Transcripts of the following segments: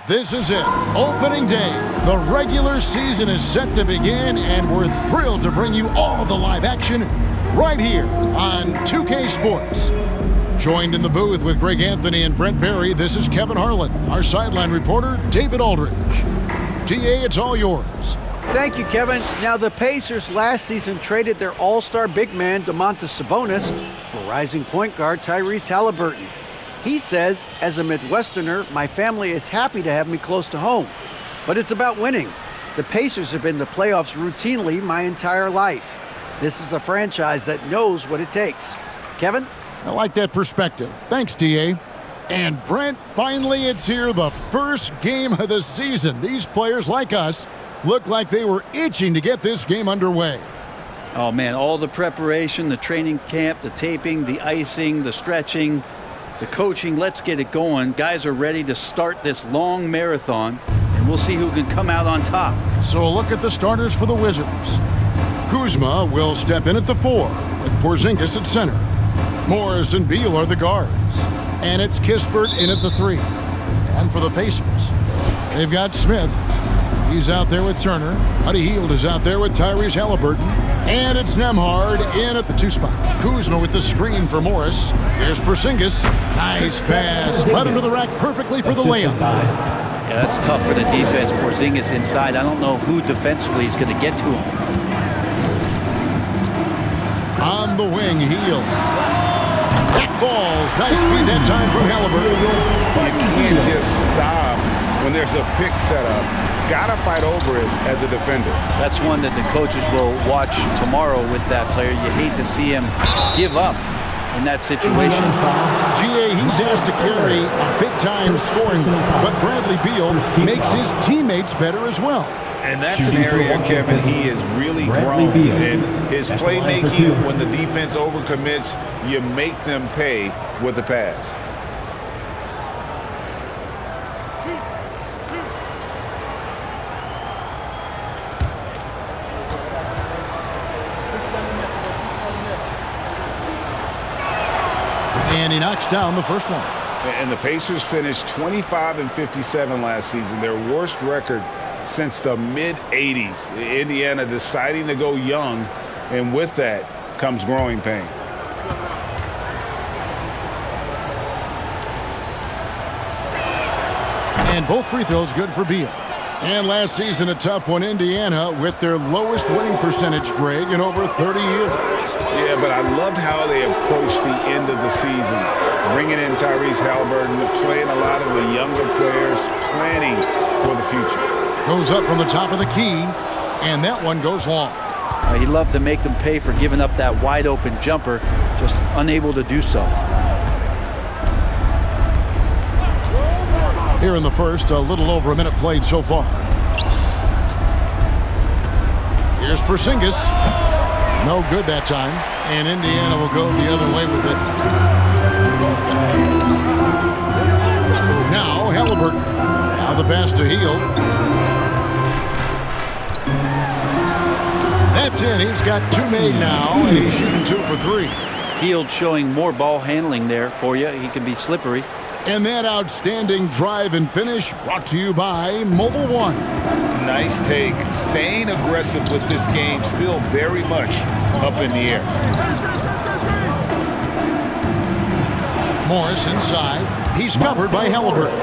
This is it, opening day. The regular season is set to begin, and we're thrilled to bring you all the live action right here on 2K Sports. Joined in the booth with Greg Anthony and Brent Barry, this is Kevin Harlan. Our sideline reporter, David Aldridge. DA, it's all yours. Thank you, Kevin. Now, the Pacers last season traded their all-star big man, Domantas Sabonis, for rising point guard Tyrese Halliburton. He says, as a Midwesterner, my family is happy to have me close to home. But it's about winning. The Pacers have been to playoffs routinely my entire life. This is a franchise that knows what it takes. Kevin? I like that perspective. Thanks, DA. And Brent, finally it's here, the first game of the season. These players, like us, look like they were itching to get this game underway. Oh, man, all the preparation, the training camp, the taping, the icing, the stretching, the coaching, let's get it going. Guys are ready to start this long marathon, and we'll see who can come out on top. So a look at the starters for the Wizards. Kuzma will step in at the 4, with Porzingis at center. Morris and Beal are the guards. And it's Kispert in at the 3. And for the Pacers, they've got Smith. He's out there with Turner. Buddy Hield is out there with Tyrese Halliburton. And it's Nembhard in at the 2 spot. Kuzma with the screen for Morris. Here's Porzingis. Nice pass. Led him to the rack perfectly for the layup. Yeah, that's tough for the defense. Porzingis inside. I don't know who defensively is going to get to him. On the wing, Hield. That falls. Nice feed that time from Halliburton. You can't just stop when there's a pick set up. Gotta fight over it as a defender. That's one that the coaches will watch tomorrow with that player. You hate to see him give up in that situation. GA, he's asked to carry a big-time scoring, but Bradley Beal makes his teammates better as well. And that's an area, Kevin, he has really grown. And his playmaking, when the defense overcommits, you make them pay with the pass. And he knocks down the first one. And the Pacers finished 25-57 last season, their worst record since the mid-'80s. Indiana deciding to go young, and with that comes growing pains. And both free throws good for Beal. And last season, a tough one, Indiana, with their lowest winning percentage, Greg, in over 30 years. Yeah, but I loved how they approached the end of the season. Bringing in Tyrese Halliburton, playing a lot of the younger players, planning for the future. Goes up from the top of the key, and that one goes long. He loved to make them pay for giving up that wide-open jumper, just unable to do so. Here in the first, a little over a minute played so far. Here's Porzingis. No good that time, and Indiana will go the other way with it. Now Halliburton. Now the pass to Hield. That's it. He's got 2 made now, and he's shooting 2 for 3. Hield showing more ball handling there for you. He can be slippery. And that outstanding drive and finish brought to you by Mobile One. Nice take. Staying aggressive with this game, still very much up in the air. Morris inside. He's covered by Halliburton.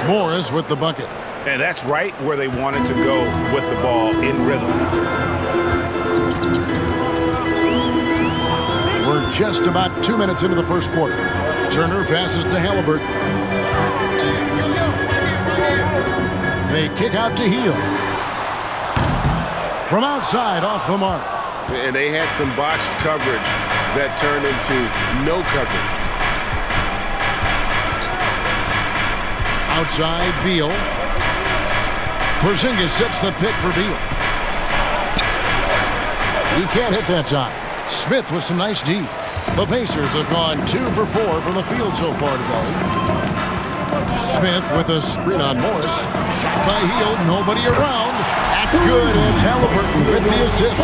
Morris with the bucket. And that's right where they wanted to go with the ball, in rhythm. We're just about 2 minutes into the first quarter. Turner passes to Halliburton. They kick out to Hield. From outside, off the mark. And they had some botched coverage that turned into no coverage. Outside, Beal. Porzingis sets the pick for Beal. He can't hit that time. Smith with some nice D. The Pacers have gone 2 for 4 from the field so far today. Smith with a screen on Morris. Shot by Hield, nobody around. That's good, and it's Halliburton with the assist.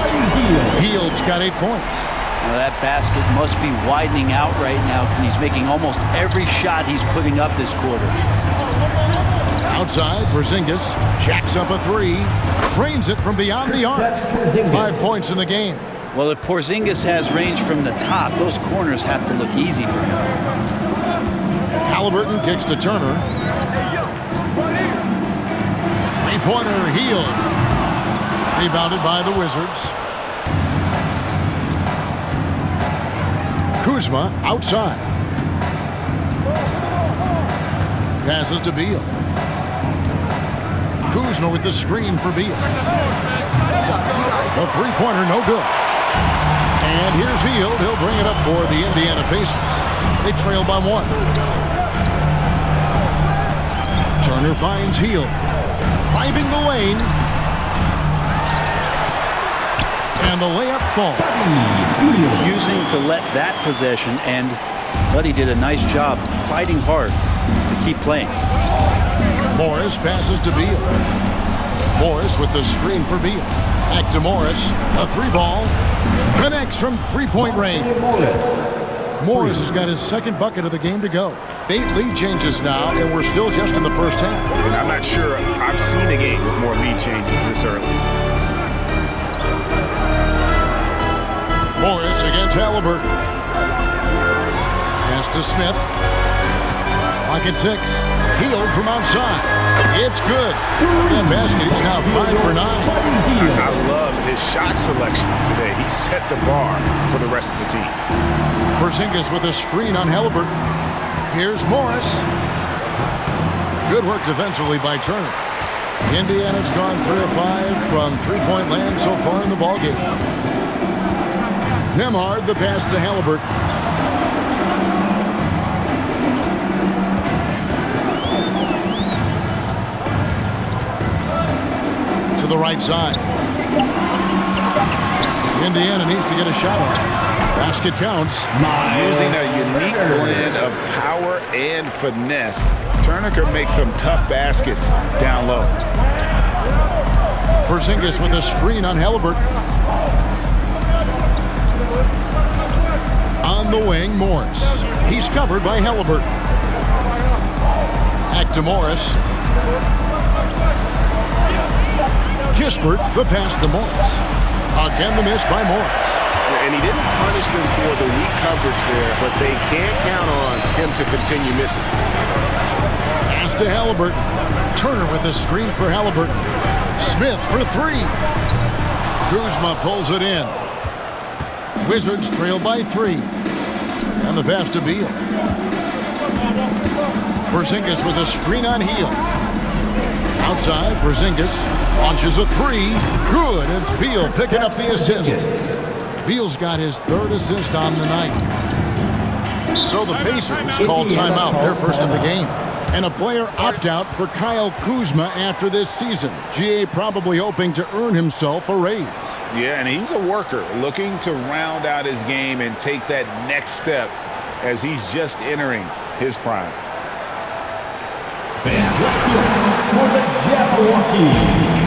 Hield's got 8 points. Now that basket must be widening out right now, and he's making almost every shot he's putting up this quarter. Outside, Porzingis jacks up a three, drains it from beyond the arc. 5 points in the game. Well, if Porzingis has range from the top, those corners have to look easy for him. Halliburton kicks to Turner. Three-pointer, Hield. Rebounded by the Wizards. Kuzma outside. Passes to Beal. Kuzma with the screen for Beal. The three-pointer, no good. And here's Hield. He'll bring it up for the Indiana Pacers. They trail by 1. Turner finds Hield. Driving the lane. And the layup falls. Refusing to let that possession end, but he did a nice job fighting hard to keep playing. Morris passes to Beal. Morris with the screen for Beal. Back to Morris. A three ball. Connects from three-point range. Morris has got his second bucket of the game to go. 8 lead changes now, and we're still just in the first half. And I'm not sure I've seen a game with more lead changes this early. Morris against Halliburton. Pass to Smith. Rocket 6. Hield from outside. It's good. That basket, he's now 5 for 9. I love his shot selection today. He set the bar for the rest of the team. Porzingis with a screen on Halliburton. Here's Morris. Good work defensively by Turner. Indiana's gone 3 of 5 from three-point land so far in the ballgame. Nembhard, the pass to Halliburton. To the right side. Indiana needs to get a shot off. Basket counts. Using a unique blend of power and finesse, Turner can make some tough baskets down low. Porzingis with a screen on Halliburton. On the wing, Morris. He's covered by Halliburton. Back to Morris. Kispert, the pass to Morris. Again, the miss by Morris. And he didn't punish them for the weak coverage there, but they can't count on him to continue missing. Pass to Halliburton. Turner with the screen for Halliburton. Smith for 3. Kuzma pulls it in. Wizards trail by 3. And the pass to Beal. Porzingis with a screen on Hield. Outside, Porzingis launches a 3. Good. It's Beal picking up the assist. Beal's got his 3rd assist on the night. So the Pacers call timeout, their first of the game. And a player opt-out for Kyle Kuzma after this season. GA probably hoping to earn himself a raise. Yeah, and he's a worker looking to round out his game and take that next step as he's just entering his prime. For the Jabberwockies.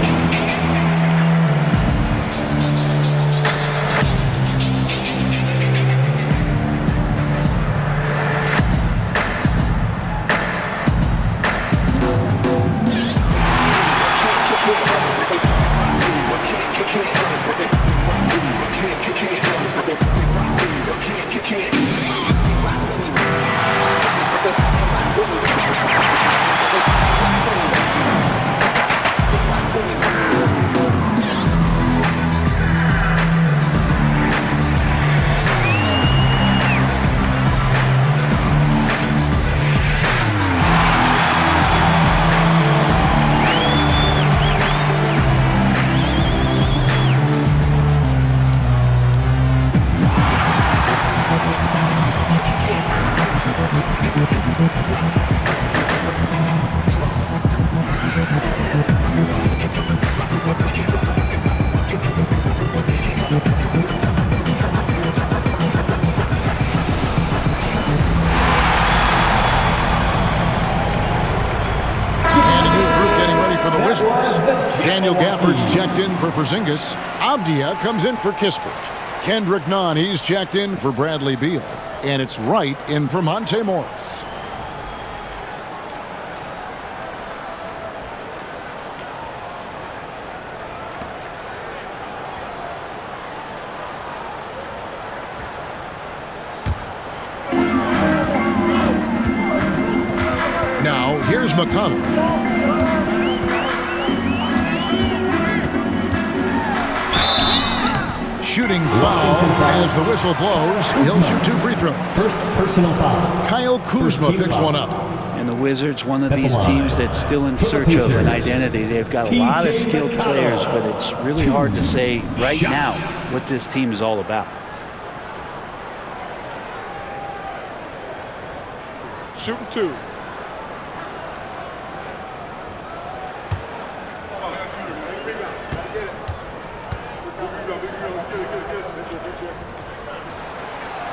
Daniel Gafford's checked in for Porzingis. Avdia comes in for Kispert. Kendrick Nunn, he's checked in for Bradley Beal. And it's Wright in for Monte Morris. Now, here's McConnell. Shooting foul as the whistle blows. He'll shoot 2 free throws. First personal foul. Kyle Kuzma picks one up. And the Wizards, one of these teams that's still in search of an identity. They've got a lot of skilled players, but it's really hard to say right now what this team is all about. Shooting 2.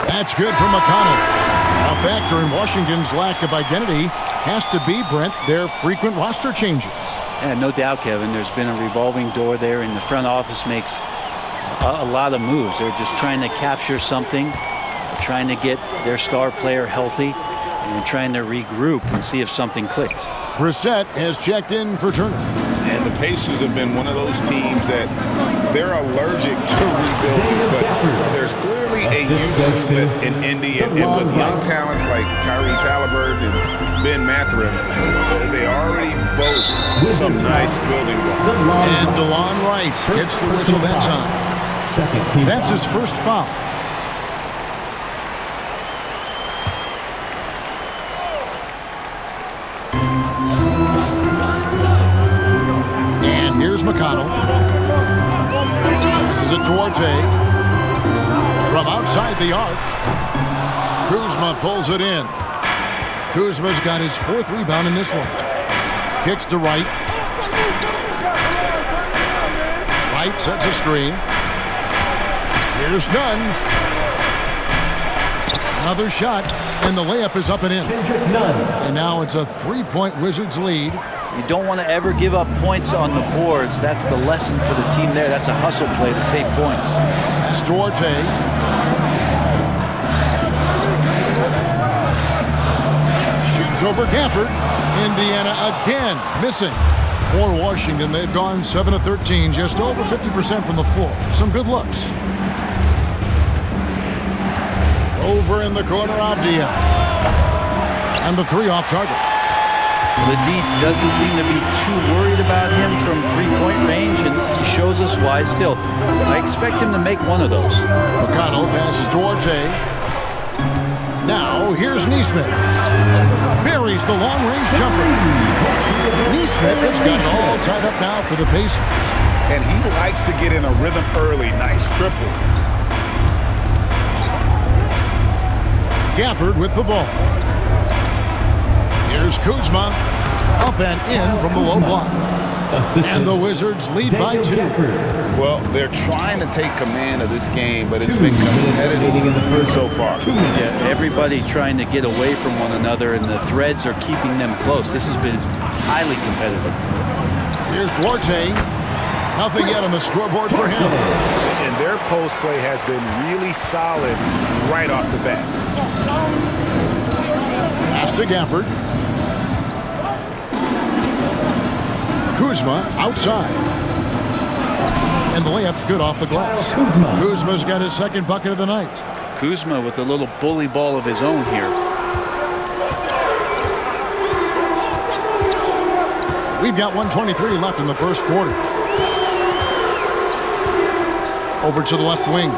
That's good from McConnell. A factor in Washington's lack of identity has to be, Brent, their frequent roster changes. And no doubt, Kevin, there's been a revolving door there, and the front office makes a lot of moves. They're just trying to capture something, trying to get their star player healthy, and trying to regroup and see if something clicks. Brissett has checked in for Turner. And the Pacers have been one of those teams that they're allergic to rebuilding, but there's clearly a youth movement in Indy, and with young talents like Tyrese Halliburton and Ben Mathurin, they already boast some nice building blocks. And DeLon Wright gets the whistle that time. That's his first foul. And here's McConnell. This is a Duarte. From outside the arc, Kuzma pulls it in. Kuzma's got his 4th rebound in this one. Kicks to Wright. Wright sets a screen. Here's Nunn. Another shot, and the layup is up and in. And now it's a 3-point Wizards lead. You don't want to ever give up points on the boards. That's the lesson for the team there. That's a hustle play to save points. That's Duarte. Shoots over Gafford. Indiana again missing. For Washington, they've gone 7 of 13, just over 50% from the floor. Some good looks. Over in the corner, Avdia. And the 3 off target. The D doesn't seem to be too worried about him from 3-point range, and he shows us why. Still, I expect him to make one of those. McConnell passes Duarte. Now, here's Neesmith. Buries the long-range jumper. Neesmith has got it all tied up now for the Pacers. And he likes to get in a rhythm early. Nice triple. Gafford with the ball. Here's Kuzma. Up and in from the low block. And the Wizards lead by 2. Well, they're trying to take command of this game, but it's been competitive so far. Yeah, everybody trying to get away from one another, and the threads are keeping them close. This has been highly competitive. Here's Duarte. Nothing yet on the scoreboard for him. And their post play has been really solid right off the bat. Pass to Gafford. Kuzma outside. And the layup's good off the glass. Kuzma's got his 2nd bucket of the night. Kuzma with a little bully ball of his own here. We've got 1:23 left in the first quarter. Over to the left wing.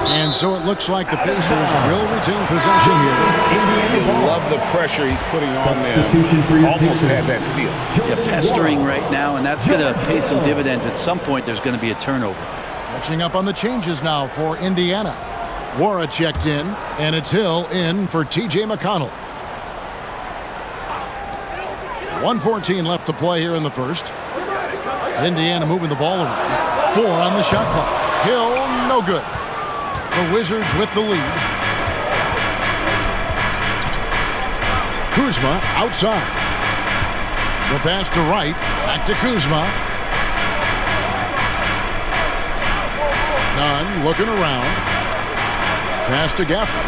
And so it looks like the Pacers will retain possession here. Love the pressure he's putting on them. Almost had that steal. Yeah, pestering right now, and that's going to pay some dividends. At some point, there's going to be a turnover. Catching up on the changes now for Indiana. Wara checked in, and it's Hill in for T.J. McConnell. 1:14 left to play here in the first. Indiana moving the ball around. 4 on the shot clock. Hill, no good. The Wizards with the lead. Kuzma outside. The pass to Wright. Back to Kuzma. Nunn looking around. Pass to Gafford.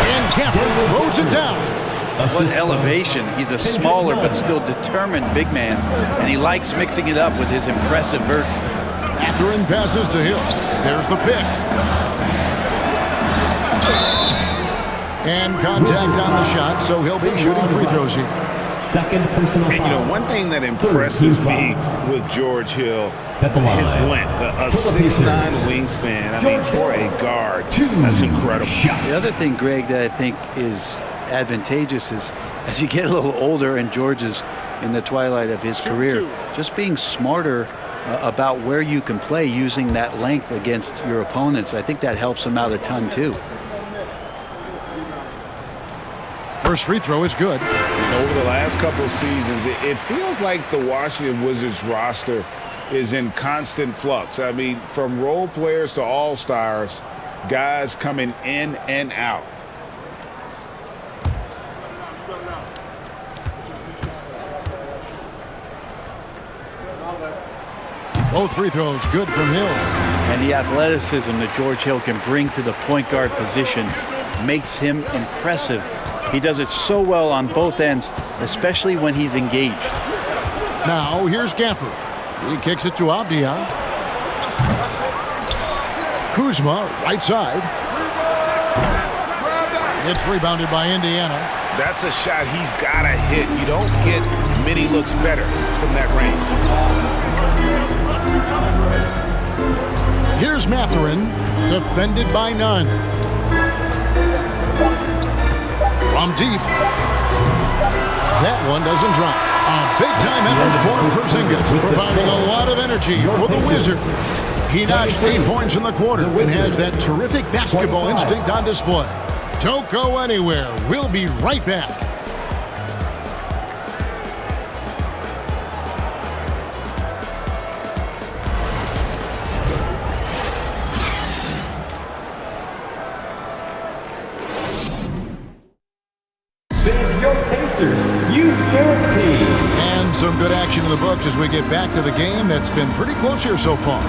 And Gafford throws it down. What elevation. He's a smaller but still determined big man, and he likes mixing it up with his impressive vert. Mathurin passes to Hill. There's the pick. And contact on the shot, so he'll be shooting free throws here. Second personal foul. And one thing that impresses me with George Hill, his length, a 6'9" wingspan. I mean, for a guard, that's incredible. The other thing, Greg, that I think is advantageous is as you get a little older, and George is in the twilight of his career, just being smarter about where you can play using that length against your opponents. I think that helps him out a ton, too. First free throw is good. Over the last couple of seasons, it feels like the Washington Wizards roster is in constant flux. I mean, from role players to all-stars, guys coming in and out. Both free throws good from Hill. And the athleticism that George Hill can bring to the point guard position makes him impressive. He does it so well on both ends, especially when he's engaged. Now here's Gafford. He kicks it to Avdia. Kuzma, right side. It's rebounded by Indiana. That's a shot he's got to hit. You don't get many looks better from that range. Here's Mathurin, defended by Nunn. From deep. That one doesn't drop. A big-time effort for Porzingis, providing a lot of energy for the Wizards. He notched 8 points in the quarter and has that terrific basketball instinct on display. Don't go anywhere. We'll be right back. And some good action in the books as we get back to the game that's been pretty close here so far.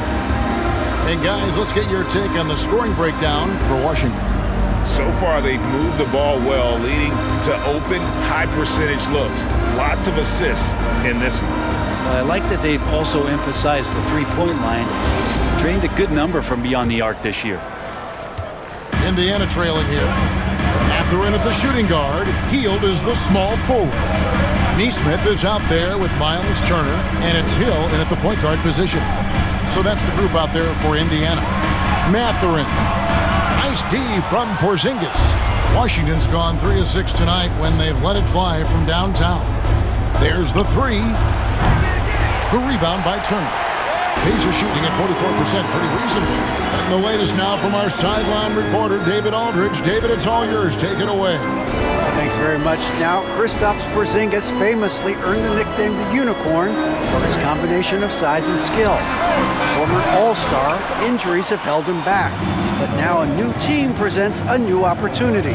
And guys, let's get your take on the scoring breakdown for Washington. So far, they've moved the ball well, leading to open, high-percentage looks. Lots of assists in this one. I like that they've also emphasized the three-point line. Drained a good number from beyond the arc this year. Indiana trailing here. Mathurin at the shooting guard. Hield is the small forward. Neesmith is out there with Miles Turner, and it's Hill in at the point guard position. So that's the group out there for Indiana. Mathurin. Nice D from Porzingis. Washington's gone 3 of 6 tonight when they've let it fly from downtown. There's the three. The rebound by Turner. Pacers shooting at 44%, pretty reasonable. And the latest now from our sideline reporter, David Aldridge. David, it's all yours. Take it away. Thanks very much. Now, Kristaps Porzingis famously earned the nickname the Unicorn for his combination of size and skill. Former All-Star, injuries have held him back. But now a new team presents a new opportunity.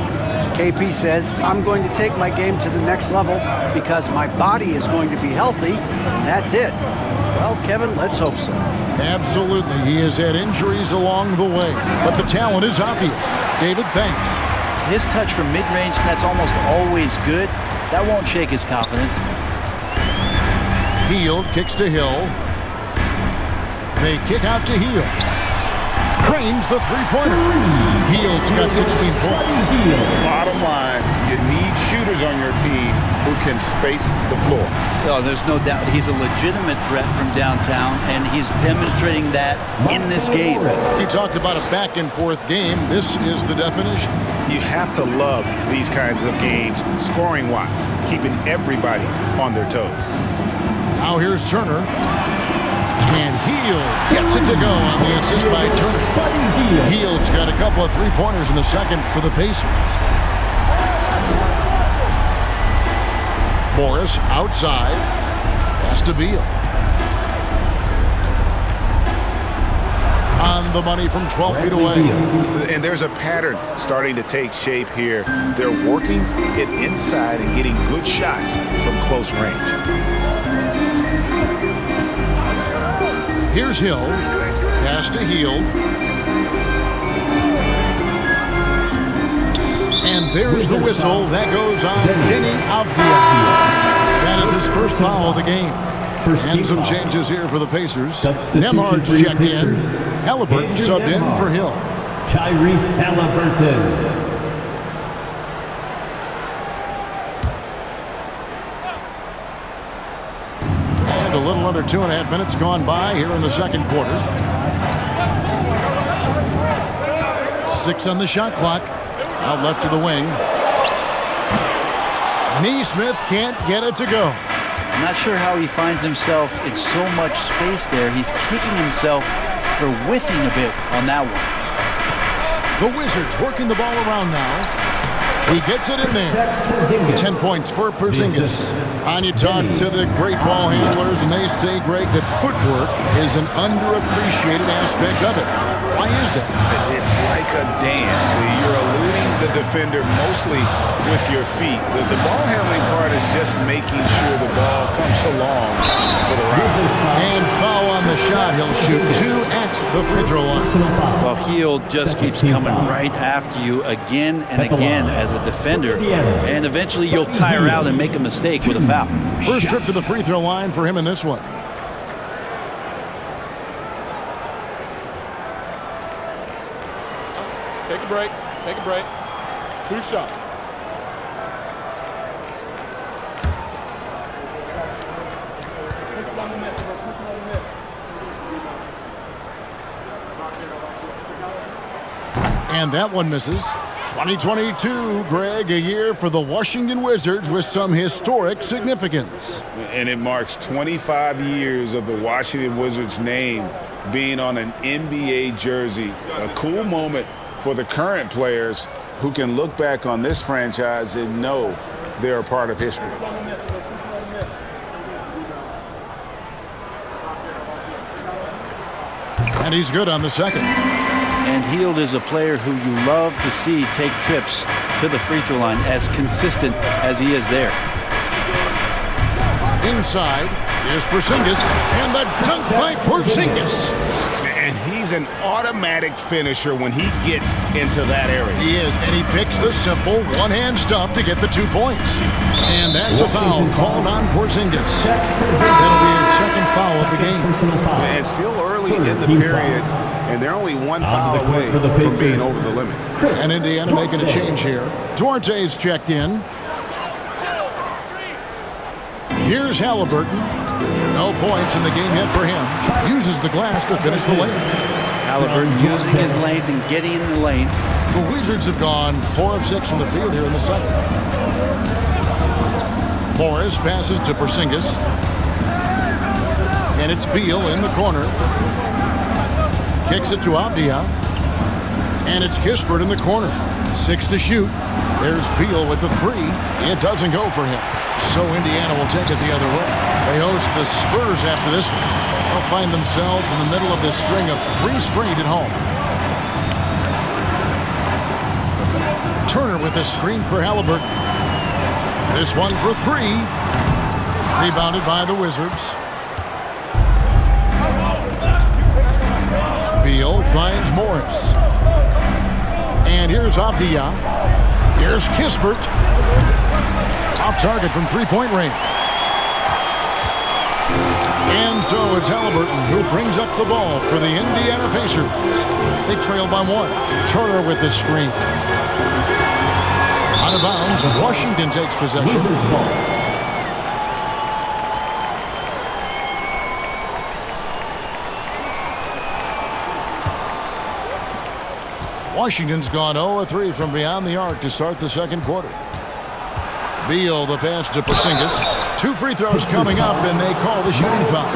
KP says, I'm going to take my game to the next level because my body is going to be healthy, and that's it. Well, Kevin, let's hope so. Absolutely. He has had injuries along the way, but the talent is obvious. David, thanks. His touch from mid-range, that's almost always good. That won't shake his confidence. Hield kicks to Hill. They kick out to Hield. Cranes the three-pointer. Hield's got 16 points. Bottom line, you need shooters on your team who can space the floor. Oh, there's no doubt he's a legitimate threat from downtown, and he's demonstrating that in this game. He talked about a back-and-forth game. This is the definition. You have to love these kinds of games, scoring-wise, keeping everybody on their toes. Now here's Turner. And Hield gets it to go on the assist by Turner. Hield's got a couple of three-pointers in the second for the Pacers. Morris outside. Pass to Beal. On the money from 12 feet away. And there's a pattern starting to take shape here. They're working it inside and getting good shots from close range. Here's Hill. Pass to Hield. And there's the whistle. That goes on Denny Avdia. That is his first foul of the game. And some changes here for the Pacers. Nemhard's checked in. Halliburton subbed in for Hill. Tyrese Halliburton. And a little under 2.5 minutes gone by here in the second quarter. 6 on the shot clock. Out left to the wing. Neesmith can't get it to go. I'm not sure how he finds himself in so much space there. He's kicking himself for whiffing a bit on that one. The Wizards working the ball around now. He gets it in there. 10 points for Porzingis. And you talk to the great ball handlers, and they say, Greg, that footwork is an underappreciated aspect of it. Why is that? It's like a dance. You're eluding the defender mostly with your feet. The ball handling part is just making sure the ball comes along for the round. And foul on the shot. He'll shoot 2 at the free throw line. Well, Hield just keeps coming right after you again and again as a defender. And eventually you'll tire out and make a mistake with a foul. First trip to the free throw line for him in this one. Take a break. Take a break. 2 shots. And that one misses. 2022, Greg, a year for the Washington Wizards with some historic significance. And it marks 25 years of the Washington Wizards name being on an NBA jersey. A cool moment for the current players who can look back on this franchise and know they're a part of history. And he's good on the second. And Hield is a player who you love to see take trips to the free throw line, as consistent as he is there. Inside is Porzingis, and the dunk by Porzingis. And he's an automatic finisher when he gets into that area. He is, and he picks the simple one-hand stuff to get the 2 points. And that's a foul called on Porzingis. That'll be his second foul of the game. And still early in the period, and they're only 1 foul away from being over the limit. And Indiana making a change here. Duarte's checked in. Here's Halliburton. No points in the game yet for him. Uses the glass to finish the lane. Halliburton using his length and getting in the lane. The Wizards have gone 4 of 6 from the field here in the second. Morris passes to Porzingis. And it's Beal in the corner. Kicks it to Avdia. And it's Kispert in the corner. 6 to shoot. There's Beal with the 3. It doesn't go for him. So Indiana will take it the other way. They host the Spurs after this one. They'll find themselves in the middle of this string of 3 straight at home. Turner with the screen for Halliburton. This one for 3. Rebounded by the Wizards. Beal finds Morris. And here's Avdia. Here's Kispert. Off target from 3-point range. And so it's Halliburton who brings up the ball for the Indiana Pacers. They trail by 1. Turner with the screen. Out of bounds, Washington takes possession. Wizards ball. Washington's gone 0-3 from beyond the arc to start the second quarter. Beal, the pass to Porzingis. 2 free throws coming up, and they call the shooting foul.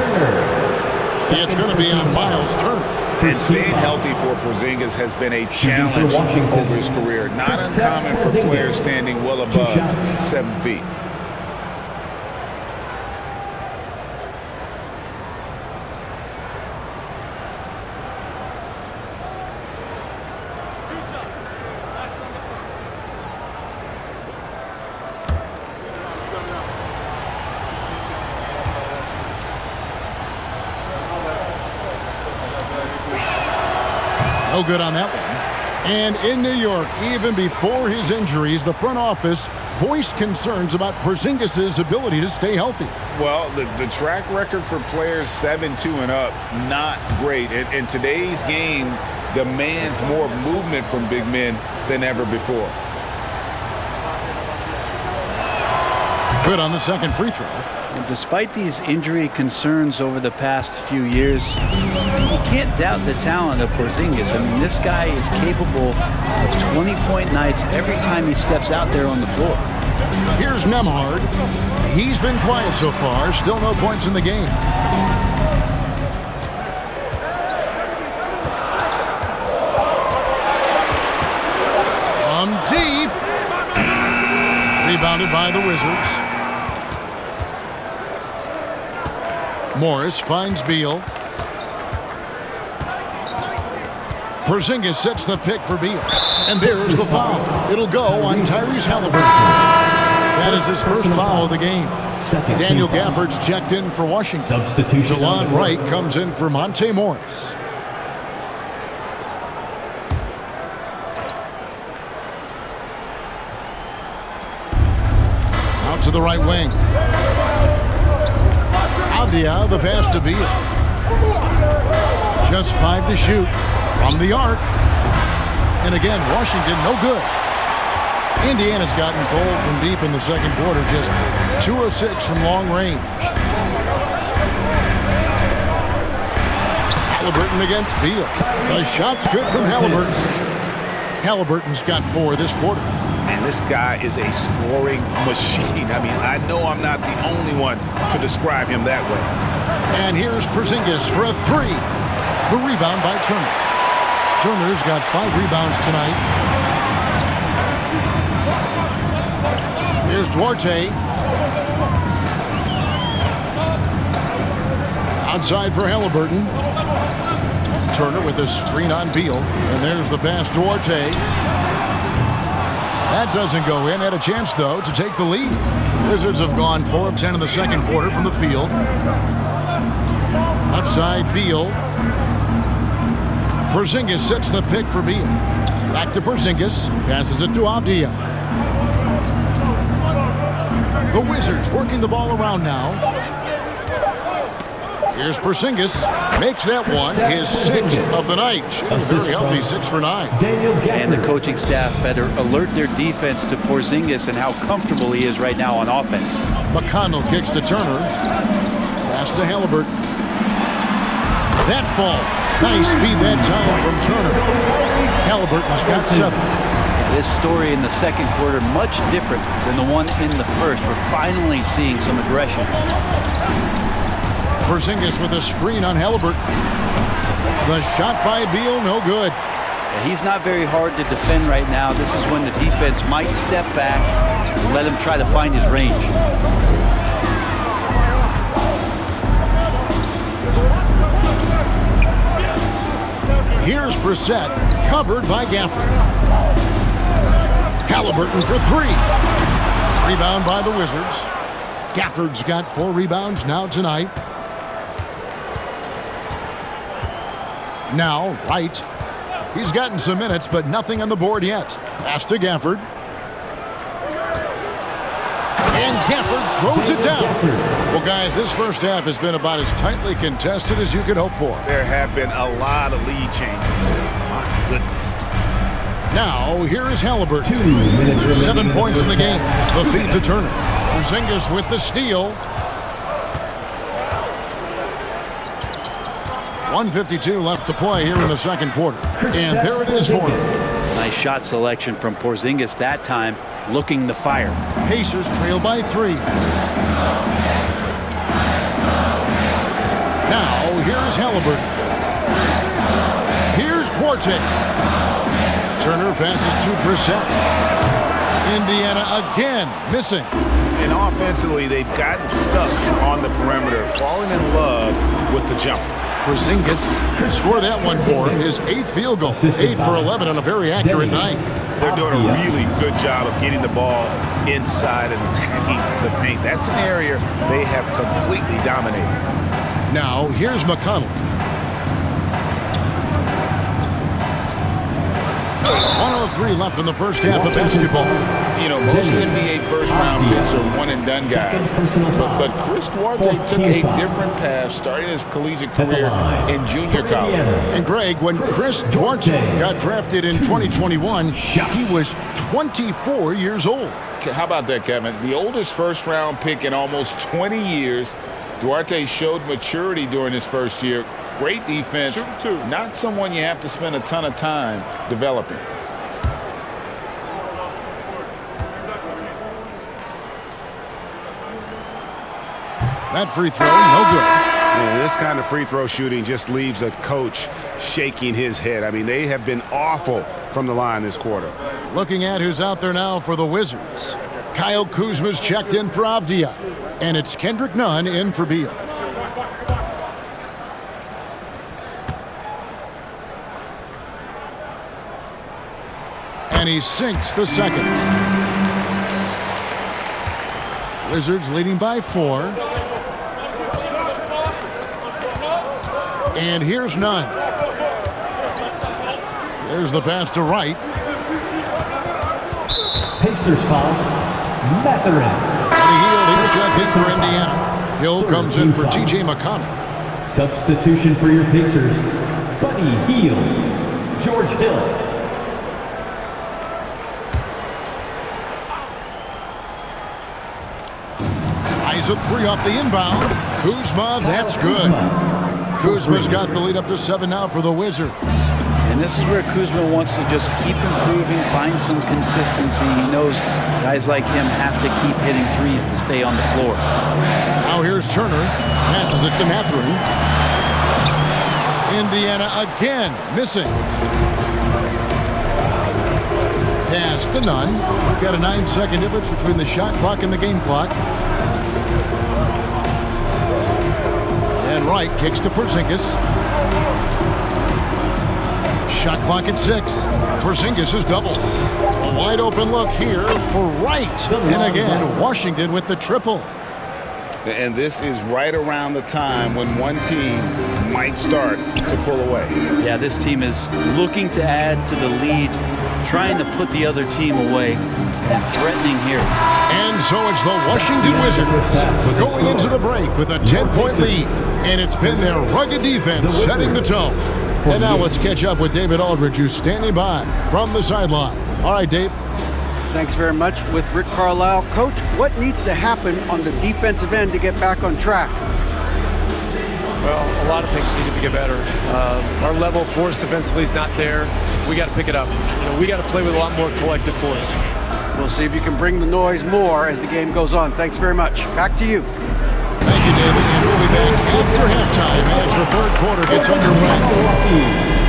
It's going to be on Miles Turner. And staying healthy for Porzingis has been a challenge over his career. Not uncommon for players standing well above 7 feet. No good on that one. And in New York, even before his injuries, the front office voiced concerns about Porzingis' ability to stay healthy. Well, the track record for players 7-2 and up, not great. And today's game demands more movement from big men than ever before. Good on the second free throw. And despite these injury concerns over the past few years, you can't doubt the talent of Porzingis. I mean, this guy is capable of 20-point nights every time he steps out there on the floor. Here's Nembhard. He's been quiet so far. Still no points in the game. Deep. Rebounded by the Wizards. Morris finds Beal. Porzingis sets the pick for Beal. And there's the foul. It'll go on Tyrese Halliburton. That is his first foul of the game. Daniel Gafford's checked in for Washington. Substitution. Delon Wright comes in for Monte Morris. Out to the right wing. Avdia, the pass to Beal. Just 5 to shoot from the arc. And again, Washington no good. Indiana's gotten cold from deep in the second quarter, just 2 of 6 from long range. Halliburton against Beal. The shot's good from Halliburton. Halliburton's got 4 this quarter. Man, this guy is a scoring machine. I mean, I know I'm not the only one to describe him that way. And here's Porzingis for a 3. The rebound by Turner. Turner's got 5 rebounds tonight. Here's Duarte. Outside for Halliburton. Turner with a screen on Beal. And there's the pass to Duarte. That doesn't go in. Had a chance, though, to take the lead. Wizards have gone 4 of 10 in the second quarter from the field. Left side, Beal. Porzingis sets the pick for Beal. Back to Porzingis. Passes it to Avdia. The Wizards working the ball around now. Here's Porzingis. Makes that one his 6th of the night. Shooting very healthy, 6 for 9. And the coaching staff better alert their defense to Porzingis and how comfortable he is right now on offense. McConnell kicks to Turner. Pass to Halliburton. That ball. Nice speed that time from Turner. Halliburton's got 7. This story in the second quarter much different than the one in the first. We're finally seeing some aggression. Porzingis with a screen on Halliburton. The shot by Beal, no good. He's not very hard to defend right now. This is when the defense might step back and let him try to find his range. Here's Brissett, covered by Gafford. Halliburton for 3. Rebound by the Wizards. Gafford's got 4 rebounds now tonight. Now, Wright. He's gotten some minutes, but nothing on the board yet. Pass to Gafford. And Gafford throws it down. Well, guys, this first half has been about as tightly contested as you could hope for. There have been a lot of lead changes. My goodness. Now, here is Halliburton. 2 minutes remaining 7 in the points in the first game. half. The feed to Turner. Porzingis with the steal. 1:52 left to play here in the second quarter. And there it is for him. Nice shot selection from Porzingis that time, looking to fire. Pacers trail by 3. Now, here's Halliburton. Here's Duarte. Turner passes to Brissett. Indiana again missing. And offensively, they've gotten stuck on the perimeter, falling in love with the jumper. Porzingis score that one for him. His 8th field goal. 8 for 11 on a very accurate night. They're doing a really good job of getting the ball inside and attacking the paint. That's an area they have completely dominated. Now, here's McConnell. 1:03 left in the first half of basketball. You know, most NBA first-round picks are one-and-done guys. But Chris Duarte took a different path, starting his collegiate career in junior college. And Greg, when Chris Duarte got drafted in 2021, he was 24 years old. How about that, Kevin? The oldest first-round pick in almost 20 years. Duarte showed maturity during his first year. Great defense. Not someone you have to spend a ton of time developing. That free throw, no good. Yeah, this kind of free throw shooting just leaves a coach shaking his head. I mean, they have been awful from the line this quarter. Looking at who's out there now for the Wizards. Kyle Kuzma's checked in for Avdia. And it's Kendrick Nunn in for Beal. And he sinks the second. Wizards leading by 4. And here's Nunn. There's the pass to Wright. Pacers foul. Matherin. And Hill check in for Indiana. Hill comes in for T.J. McConnell. Substitution for your Pacers. Buddy Hill. George Hill. Tries a 3 off the inbound. Kuzma, that's good. Kuzma's got the lead up to 7 now for the Wizards. And this is where Kuzma wants to just keep improving, find some consistency. He knows guys like him have to keep hitting threes to stay on the floor. Now here's Turner. Passes it to Matherin. Indiana again missing. Pass to Nunn. Got a 9-second difference between the shot clock and the game clock. And Wright kicks to Porzingis. Shot clock at 6. Porzingis is double. A wide open look here for Wright. And again, Washington with the triple. And this is right around the time when one team might start to pull away. Yeah, this team is looking to add to the lead, trying to put the other team away, and threatening here. And so it's the Washington Wizards going into the break with a 10-point lead. And it's been their rugged defense setting the tone. And now let's catch up with David Aldridge, who's standing by from the sideline. All right, Dave. Thanks very much. With Rick Carlisle. Coach, what needs to happen on the defensive end to get back on track? Well, a lot of things need to get better. Our level of force defensively is not there. We got to pick it up. We got to play with a lot more collective force. We'll see if you can bring the noise more as the game goes on. Thanks very much. Back to you. Thank you, David. And we'll be back after halftime as the third quarter gets underway.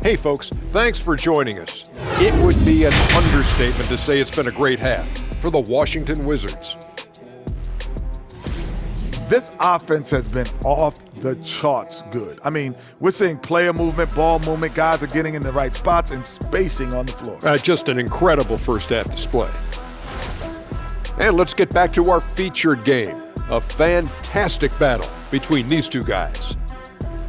Hey folks, thanks for joining us. It would be an understatement to say it's been a great half for the Washington Wizards. This offense has been off the charts good. I mean, we're seeing player movement, ball movement, guys are getting in the right spots and spacing on the floor. Just an incredible first half display. And let's get back to our featured game. A fantastic battle between these two guys.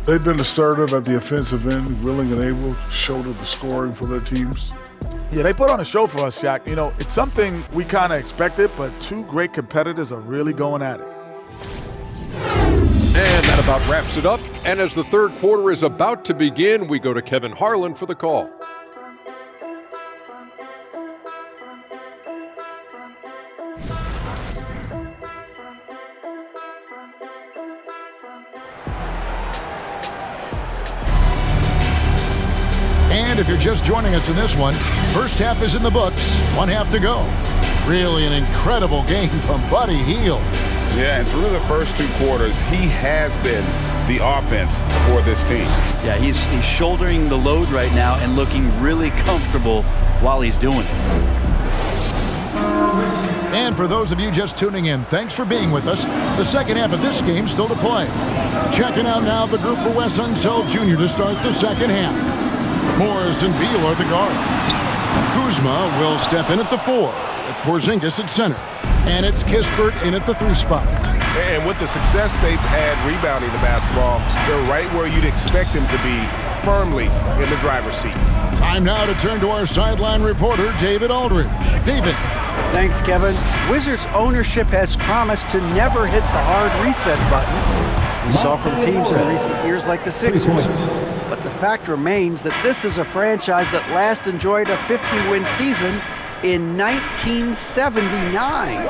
They've been assertive at the offensive end, willing and able to shoulder the scoring for their teams. Yeah, they put on a show for us, Shaq. You know, it's something we kind of expected, but two great competitors are really going at it. And that about wraps it up. And as the third quarter is about to begin, we go to Kevin Harlan for the call. And if you're just joining us in this one, first half is in the books, one half to go. Really an incredible game from Buddy Hield. Yeah, and through the first two quarters, he has been the offense for this team. Yeah, he's shouldering the load right now and looking really comfortable while he's doing it. And for those of you just tuning in, thanks for being with us. The second half of this game still to play. Checking out now the group for Wes Unseld Jr. to start the second half. Morris and Beal are the guards. Kuzma will step in at the 4, with Porzingis at center. And it's Kispert in at the 3 spot. And with the success they've had rebounding the basketball, they're right where you'd expect them to be, firmly in the driver's seat. Time now to turn to our sideline reporter, David Aldridge. David. Thanks, Kevin. Wizards ownership has promised to never hit the hard reset button we saw from teams in recent years like the Sixers. But the fact remains that this is a franchise that last enjoyed a 50-win season in 1979.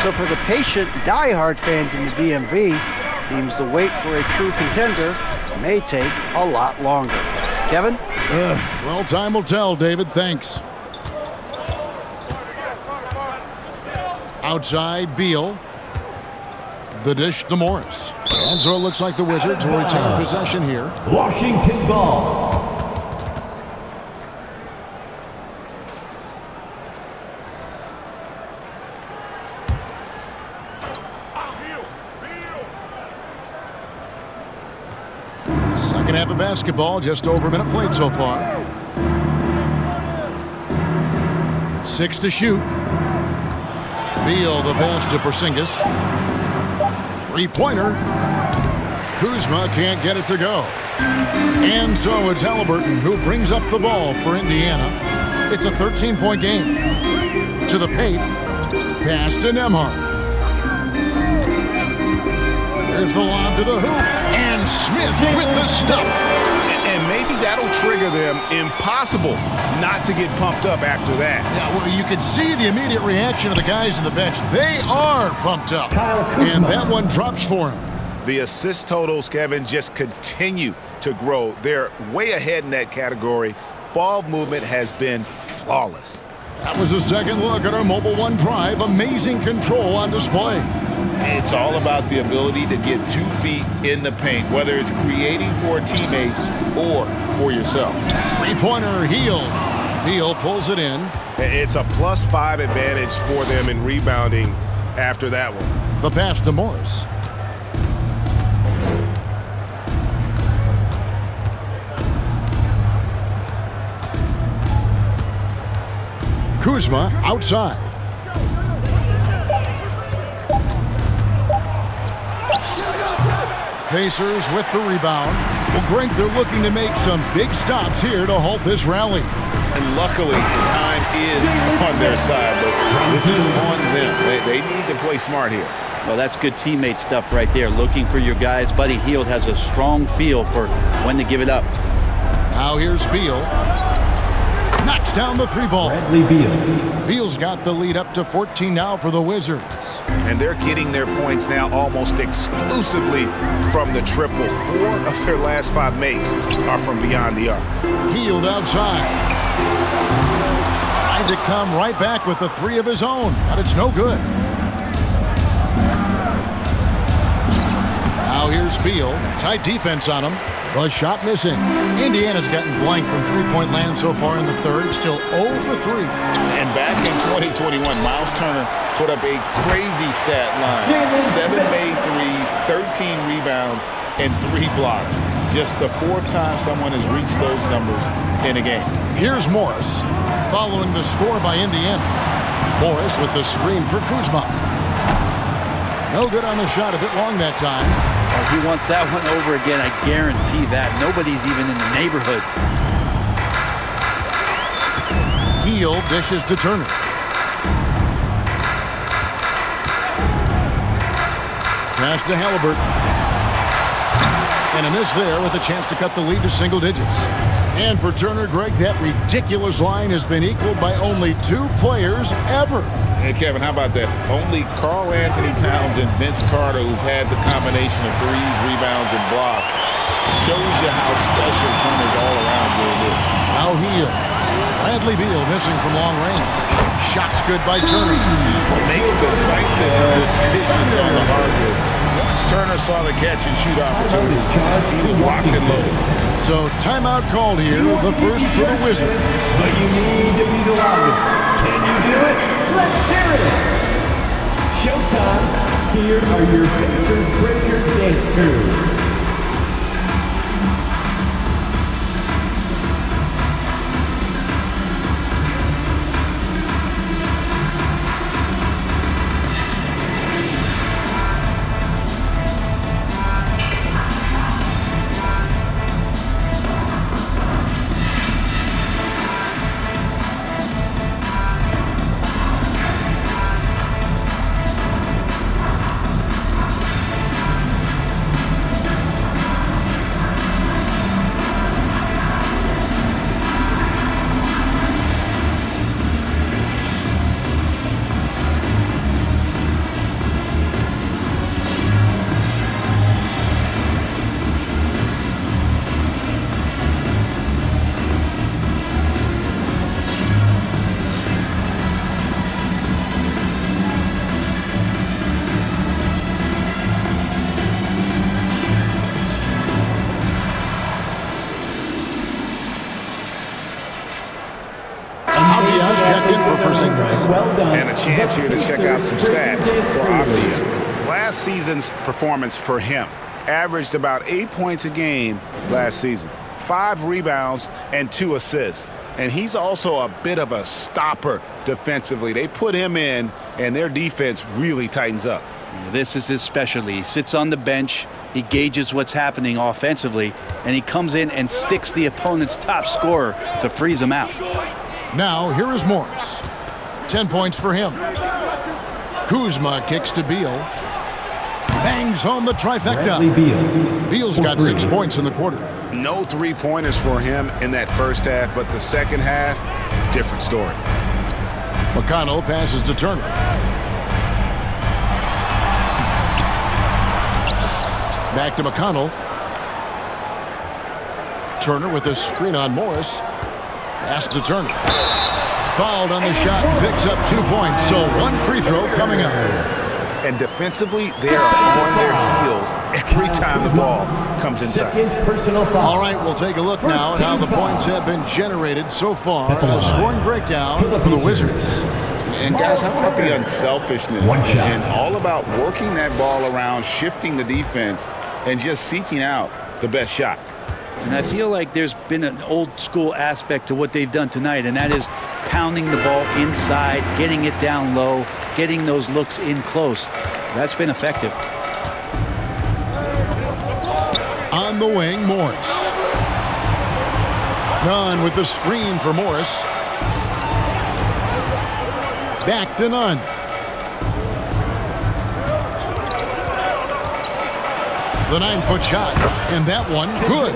So for the patient, diehard fans in the DMV, seems the wait for a true contender may take a lot longer. Kevin? Well, time will tell, David. Thanks. Outside, Beal. The dish to Morris. And so it looks like the Wizards will retain possession here. Washington ball. Second half of basketball, just over a minute played so far. 6 to shoot. Beal the pass to Porzingis. Three-pointer. Kuzma can't get it to go. And so it's Halliburton who brings up the ball for Indiana. It's a 13-point game. To the paint. Pass to Nembhard. There's the lob to the hoop. And Smith with the stuff. And maybe that'll trigger them. Impossible not to get pumped up after that. Yeah, well, you can see the immediate reaction of the guys on the bench. They are pumped up. And that one drops for him. The assist totals, Kevin, just continue to grow. They're way ahead in that category. Ball movement has been flawless. That was a second look at our Mobile One drive. Amazing control on display. It's all about the ability to get 2 feet in the paint, whether it's creating for a teammate or for yourself. Three-pointer, Hield. Beal pulls it in. It's a +5 advantage for them in rebounding after that one. The pass to Morris. Kuzma outside. Pacers with the rebound. Well, Greg, they're looking to make some big stops here to halt this rally. And luckily, time is on their side, but this is on them. They need to play smart here. Well, that's good teammate stuff right there. Looking for your guys. Buddy Hield has a strong feel for when to give it up. Now here's Beal. Knocks down the 3-ball. Bradley Beal. Beal's got the lead up to 14 now for the Wizards. And they're getting their points now almost exclusively from the triple. 4 of their last 5 makes are from beyond the arc. Hield outside. Tried to come right back with the 3 of his own, but it's no good. Now here's Beal. Tight defense on him. The shot missing. Indiana's gotten blank from three-point land so far in the third. Still 0 for 3. And back in 2021, Miles Turner put up a crazy stat line. 7 made threes, 13 rebounds, and 3 blocks. Just the 4th time someone has reached those numbers in a game. Here's Morris following the score by Indiana. Morris with the screen for Kuzma. No good on the shot, a bit long that time. Well, he wants that one over again, I guarantee that. Nobody's even in the neighborhood. Heel dishes to Turner. Pass to Halliburton. And a miss there with a chance to cut the lead to single digits. And for Turner, Greg, that ridiculous line has been equaled by only 2 players ever. Hey, Kevin, how about that? Only Karl Anthony Towns and Vince Carter, who've had the combination of threes, rebounds, and blocks. Shows you how special Turner's all-around game is. Now Heel. Bradley Beal missing from long range. Shots good by Turner. Makes decisive decisions on the hardwood. Once Turner saw the catch-and-shoot opportunity, he was locked and loaded. So timeout called here, the first for the Wizards. But you need to be the loudest. Can you do it? Let's hear it! Showtime! Here are your Pacers Breaker Dance Crew. And a chance here to check out some stats for Avdia. Last season's performance for him averaged about 8 points a game last season, 5 rebounds and 2 assists. And he's also a bit of a stopper defensively. They put him in, and their defense really tightens up. This is his specialty. He sits on the bench, he gauges what's happening offensively, and he comes in and sticks the opponent's top scorer to freeze him out. Now, here is Morris. 10 points for him. Kuzma kicks to Beal. Bangs home the trifecta. Beal's got 6 points in the quarter. No three-pointers for him in that first half, but the second half, different story. McConnell passes to Turner. Back to McConnell. Turner with a screen on Morris. Pass to Turner. Fouled on the shot and picks up 2 points. So 1 free throw coming up. And defensively, they are on their heels every time the ball comes inside. All right, we'll take a look now at how the points have been generated so far. A scoring breakdown for the Wizards. And guys, how about the unselfishness and all about working that ball around, shifting the defense, and just seeking out the best shot. And I feel like there's been an old school aspect to what they've done tonight, and that is pounding the ball inside, getting it down low, getting those looks in close. That's been effective. On the wing, Morris. Nunn with the screen for Morris. Back to Nunn. The 9-foot shot, and that one, good.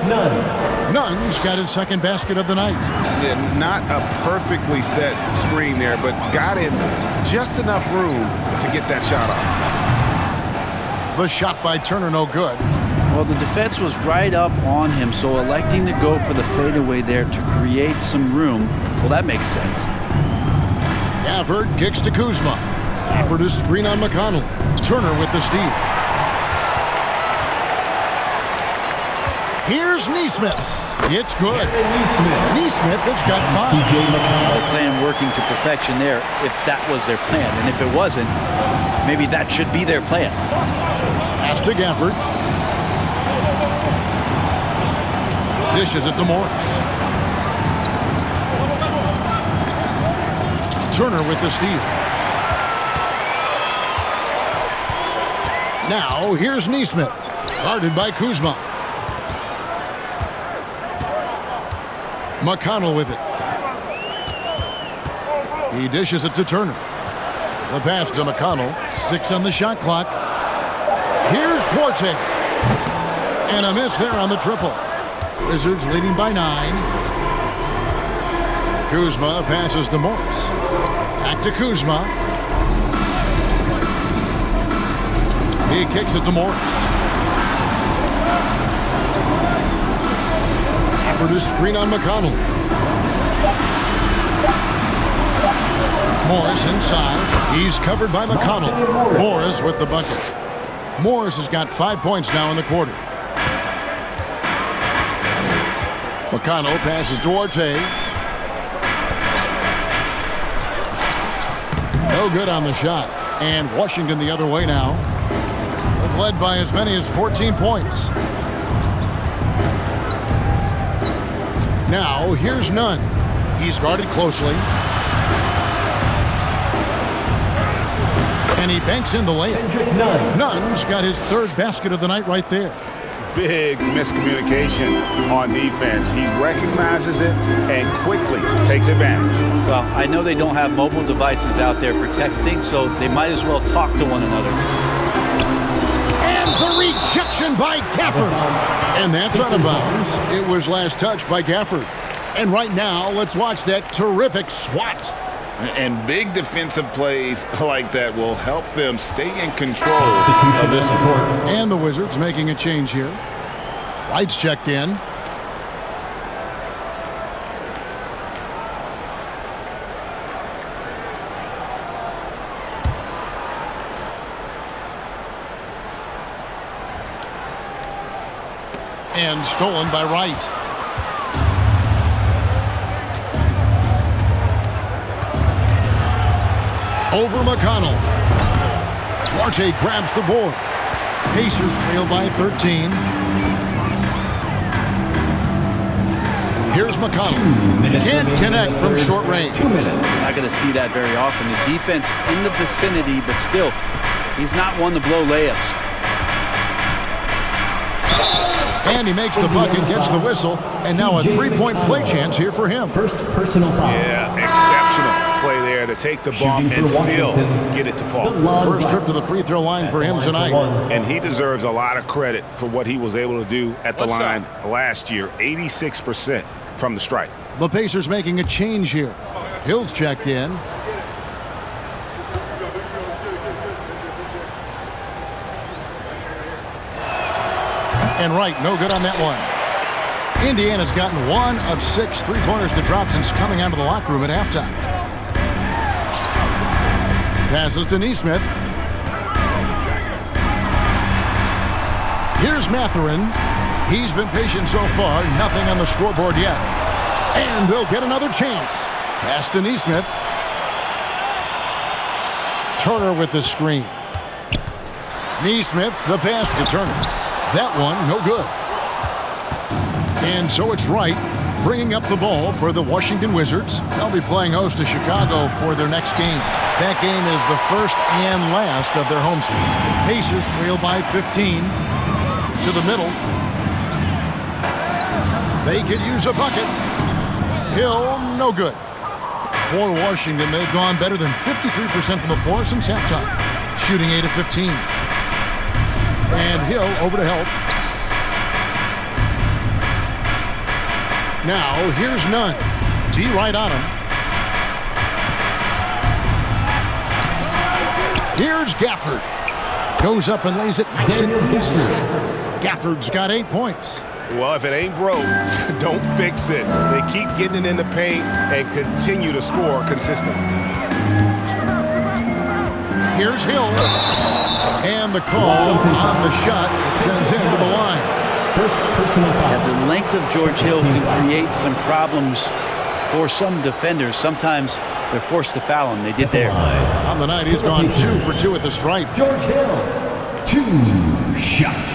Nunn's got his second basket of the night. Yeah, not a perfectly set screen there, but got in just enough room to get that shot off. The shot by Turner, no good. Well, the defense was right up on him, so electing to go for the fadeaway there to create some room, well, that makes sense. Gafford kicks to Kuzma. Gafford is screen on McConnell. Turner with the steal. Here's Neesmith. It's good. Neesmith has got 5. The plan working to perfection there, if that was their plan. And if it wasn't, maybe that should be their plan. Pass to Gafford. Dishes it to Morris. Turner with the steal. Now, here's Neesmith, guarded by Kuzma. McConnell with it. He dishes it to Turner. The pass to McConnell. 6 on the shot clock. Here's Duarte. And a miss there on the triple. Wizards leading by 9. Kuzma passes to Morris. Back to Kuzma. He kicks it to Morris. Offered a screen on McConnell. Morris inside. He's covered by McConnell. Morris with the bucket. Morris has got 5 points now in the quarter. McConnell passes to Duarte. No good on the shot. And Washington the other way now. They've led by as many as 14 points. Now, here's Nunn. He's guarded closely. And he banks in the layup. Nunn's got his 3rd basket of the night right there. Big miscommunication on defense. He recognizes it and quickly takes advantage. Well, I know they don't have mobile devices out there for texting, so they might as well talk to one another. And the rejection by Gafford. And that's out of bounds. It was last touched by Gafford. And right now, let's watch that terrific swat. And big defensive plays like that will help them stay in control of this one. And the Wizards making a change here. White's checked in. And stolen by Wright. Over McConnell. Duarte grabs the board. Pacers trail by 13. Here's McConnell. Can't connect from short range. 2 minutes. Not going to see that very often. The defense in the vicinity, but still, he's not one to blow layups. And he makes the bucket, gets the whistle, and now a 3-point play chance here for him. First personal foul. Yeah, exceptional play there to take the bump and still get it to fall. First trip to the free throw line for him tonight. And he deserves a lot of credit for what he was able to do at the line last year. 86% from the stripe. The Pacers making a change here. Hill's checked in. And Wright, no good on that one. Indiana's gotten 1 of 6 3-pointers to drop since coming out of the locker room at halftime. Passes to Neesmith. Here's Mathurin. He's been patient so far. Nothing on the scoreboard yet. And they'll get another chance. Pass to Neesmith. Turner with the screen. Neesmith, the pass to Turner. That one, no good. And so it's Wright bringing up the ball for the Washington Wizards. They'll be playing host to Chicago for their next game. That game is the first and last of their homestand. Pacers trail by 15. To the middle. They could use a bucket. Hill, no good. For Washington, they've gone better than 53% from the floor since halftime, shooting 8 of 15. And Hill over to help. Now, here's Nunn. D right on him. Here's Gafford. Goes up and lays it nice and easy. Gafford's got 8 points. Well, if it ain't broke, don't fix it. They keep getting it in the paint and continue to score consistently. Here's Hill. And the call on the shot that sends him to the line. First personal foul. Yeah, the length of George Hill can create some problems for some defenders. Sometimes they're forced to foul him. They did there. On the night, he's gone 2 for 2 at the stripe. George Hill, 2 shots.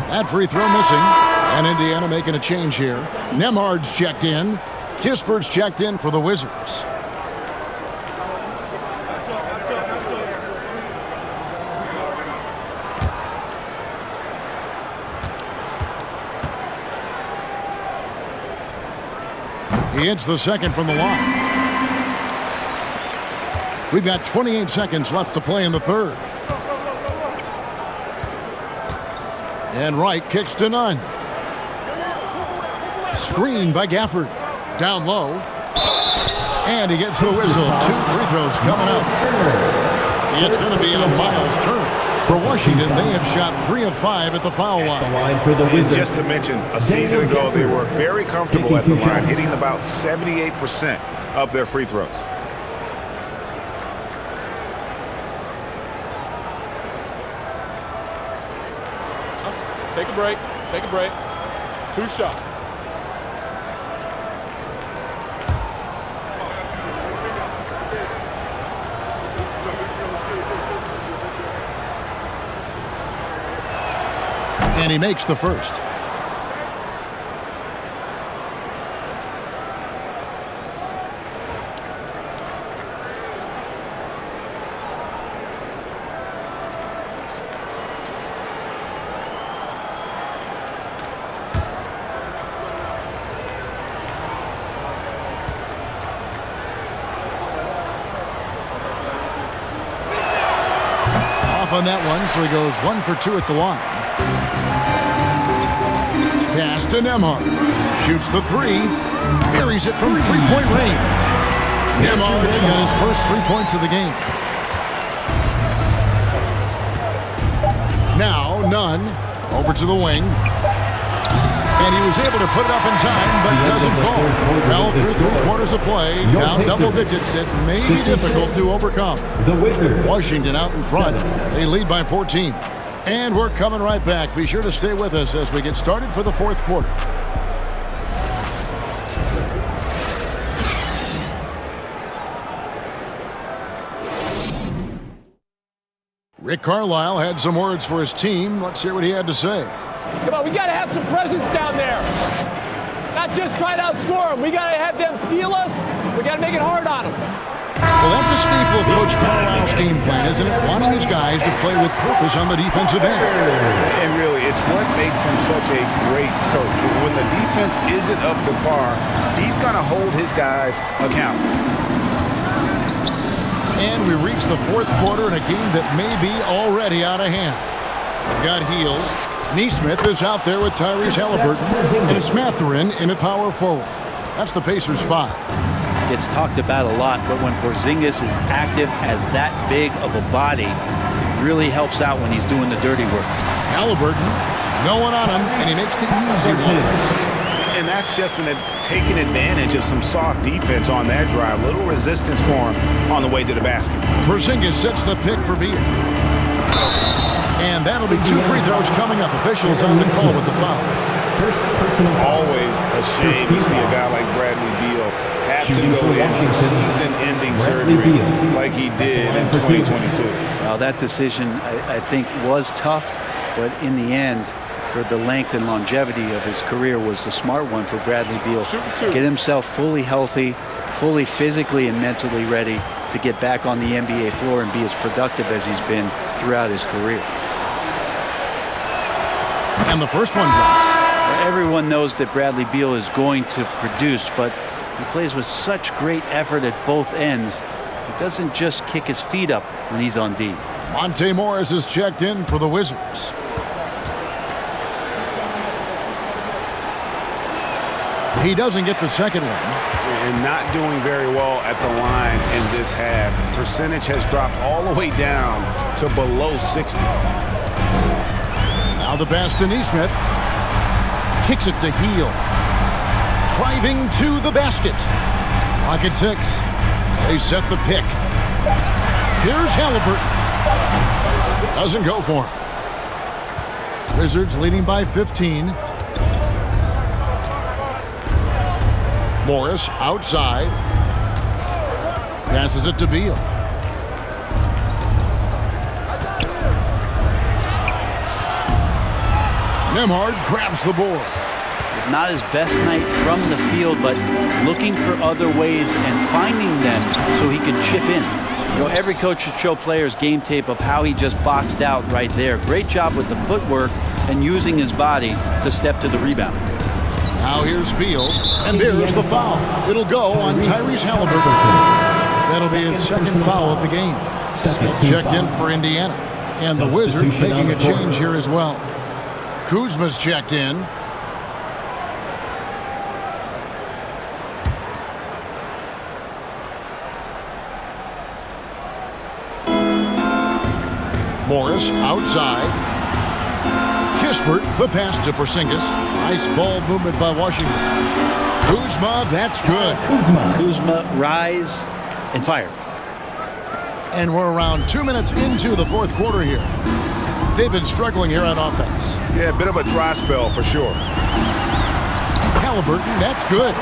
That free throw missing. And Indiana making a change here. Nembhard's checked in. Kispert's checked in for the Wizards. He hits the second from the line. We've got 28 seconds left to play in the third. And Wright kicks to none. Screen by Gafford. Down low. And he gets the whistle. 2 free throws coming up. It's going to be a Miles Turner. For Washington, they have shot 3 of 5 at the foul line. And just to mention, a season ago, they were very comfortable at the line, hitting about 78% of their free throws. Take a break. Take a break. 2 shots. And he makes the first. Off on that one, so he goes 1 for 2 at the line. Pass to Nembhard. Shoots the 3. Buries it from 3-point range. Nembhard got his first 3 points of the game. Now, Nunn over to the wing. And he was able to put it up in time, but doesn't fall. Well, through 3 quarters of play, down double digits, it may be difficult to overcome. Washington out in front. They lead by 14. And we're coming right back. Be sure to stay with us as we get started for the fourth quarter. Rick Carlisle had some words for his team. Let's hear what he had to say. Come on, we got to have some presence down there. Not just try to outscore them. We got to have them feel us. We got to make it hard on them. Well, that's a staple of Coach Carlisle's game plan, isn't it? Wanting his guys to play with purpose on the defensive end. And really, it's what makes him such a great coach. When the defense isn't up to par, he's going to hold his guys accountable. And we reach the fourth quarter in a game that may be already out of hand. We've got Hield. Nesmith is out there with Tyrese Halliburton. And it's Mathurin in at power forward. That's the Pacers' 5. Gets talked about a lot, but when Porzingis is active as that big of a body, it really helps out when he's doing the dirty work. Halliburton, no one on him, and he makes the easy one. And that's just taking advantage of some soft defense on that drive. Little resistance for him on the way to the basket. Porzingis sets the pick for Beal. And that'll be 2 free throws coming up. Officials on the call with the foul. Always a shame to see a guy like Bradley Beal have to go in for season-ending surgery like he did in 2022. Well, that decision, I think, was tough, but in the end, for the length and longevity of his career, was the smart one for Bradley Beal. Get himself fully healthy, fully physically and mentally ready to get back on the NBA floor and be as productive as he's been throughout his career. And the first one drops. Everyone knows that Bradley Beal is going to produce, but he plays with such great effort at both ends. He doesn't just kick his feet up when he's on D. Monte Morris is checked in for the Wizards. He doesn't get the second one. And not doing very well at the line in this half. Percentage has dropped all the way down to below 60. Now the pass to Nesmith. Kicks it to Hield. Driving to the basket. Clock at 6. They set the pick. Here's Halliburton. Doesn't go for him. Wizards leading by 15. Morris outside. Passes it to Beal. Nemhard grabs the board. Not his best night from the field, but looking for other ways and finding them so he can chip in. You know, every coach should show players game tape of how he just boxed out right there. Great job with the footwork and using his body to step to the rebound. Now here's Beal, and there's the foul. It'll go on Tyrese Halliburton. That'll be his second foul of the game. Smith checked in for Indiana, and the Wizards making a change here as well. Kuzma's checked in. Morris outside. Kispert, the pass to Porzingis. Nice ball movement by Washington. Kuzma, that's good. Kuzma, rise and fire. And we're around 2 minutes into the fourth quarter here. They've been struggling here on offense. Yeah, a bit of a dry spell for sure. Halliburton, that's good.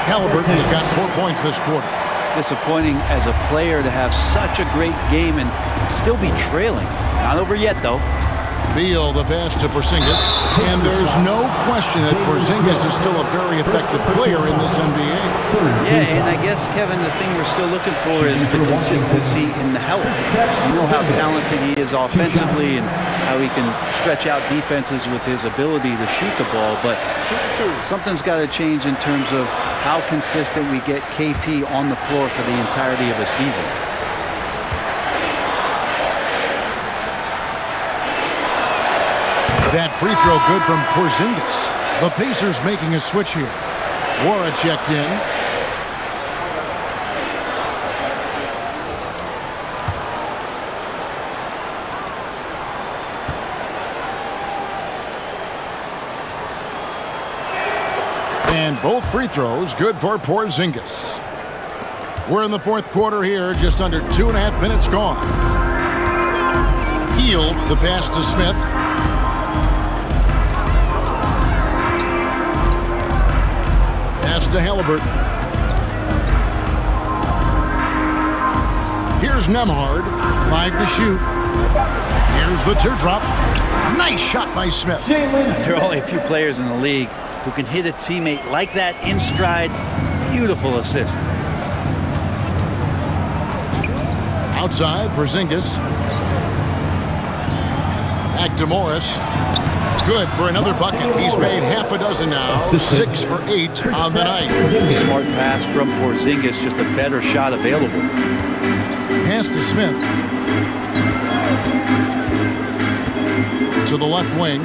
Halliburton's got 4 points this quarter. Disappointing as a player to have such a great game and still be trailing. Not over yet, though. Beal, the pass to Porzingis. And there's no question that Porzingis is still a very effective player in this NBA. Yeah, and I guess, Kevin, the thing we're still looking for is the consistency in the health. You know how talented he is offensively and how he can stretch out defenses with his ability to shoot the ball, but something's got to change in terms of how consistent we get KP on the floor for the entirety of a season. That free throw good from Porzingis. The Pacers making a switch here. Wara checked in. And both free throws good for Porzingis. We're in the fourth quarter here, just under 2.5 minutes gone. Hield, the pass to Smith. Pass to Halliburton. Here's Nemhard, 5 to shoot. Here's the teardrop. Nice shot by Smith. There are only a few players in the league who can hit a teammate like that in stride. Beautiful assist. Outside, Porzingis. Back to Morris. Good for another bucket. He's made half a dozen now. 6 for 8 on the night. Smart pass from Porzingis, just a better shot available. Pass to Smith. To the left wing.